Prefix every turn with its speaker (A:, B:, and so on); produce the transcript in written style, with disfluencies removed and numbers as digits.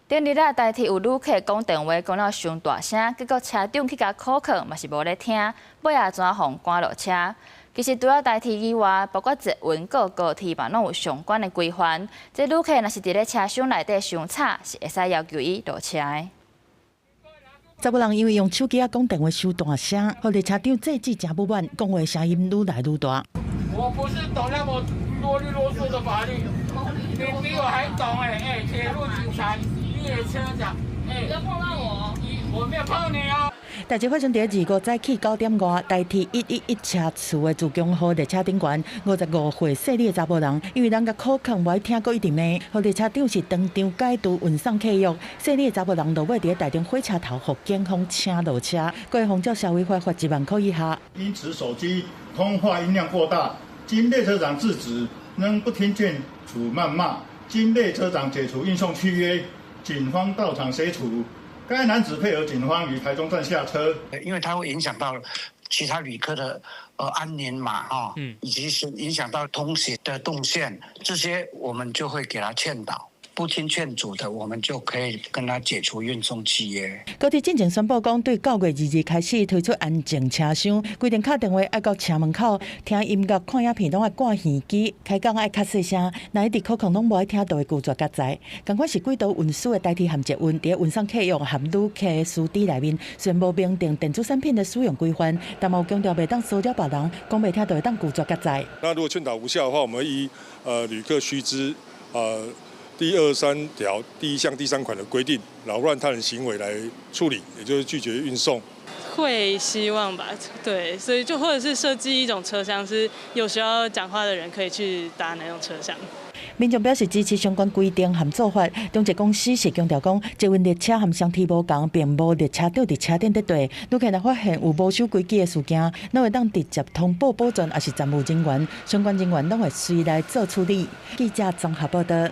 A: 顶日啊，台铁有旅客讲电话讲了伤大声，结果车长去甲考考，嘛是无咧听，尾啊怎互赶落车？其实除了台铁以外，包括捷运、高铁嘛，拢有相关的规范。这旅客若是伫咧车厢内底伤吵，是会使要求伊落车的。
B: 查某人因为用手机讲电话伤大声，互列车长制止真不满，讲话声音愈来愈大。
C: 我不是懂那么啰里啰嗦的法律，你比我还懂铁路警察。 列车长，不要碰到我！我没有碰你哦。
B: 代志发生在25早起9点外，台铁111车次的自强号列车顶悬，55岁细丽的查某人，因为人甲口抗无爱听过一直骂，互列车长是当场解除运送契约。细丽的查某人落尾伫台中火车头，互警方请落车，该方照社会罚1万块以下。
D: 因此手机通话音量过大，经列车长制止，仍不听劝，处谩骂，经列车长解除运送契约。 警方到场协处，该男子配合警方于台中站下车，
E: 因为它会影响到其他旅客的安宁嘛，以及是影响到通行的动线，这些我们就会给他劝导。 不听劝阻的，我们就可以跟他解除运送契约。
B: 高铁进前宣布讲，对9月2日开始推出安静车厢，规定敲电话要到车门口，听音乐、看影片拢要挂耳机，开讲要较细声，那一直口控拢无爱听到的拒绝加载。同款是几道运输的代替含捷运，伫运送契约含旅客的司机内面，虽然无明定电子产品的使用规范，但有强调袂当骚扰别人，讲袂听到会当拒绝加载。
F: 那如果劝导无效的话，我们会依旅客须知第23条第1项第3款的规定，扰乱他人行为来处理，也就是拒绝运送。
G: 会希望吧，对，所以就或者是设计一种车厢，是有需要讲话的人可以去搭那种车厢。
B: 民众表示支持相关规定和做法，中捷公司是强调讲，捷运列车和双铁无同，并无列车长伫车顶在对。如果若发现有无守规矩的事件，咱会当直接通报保全，也是站务人员，相关人员拢会随来做处理。记者综合报道。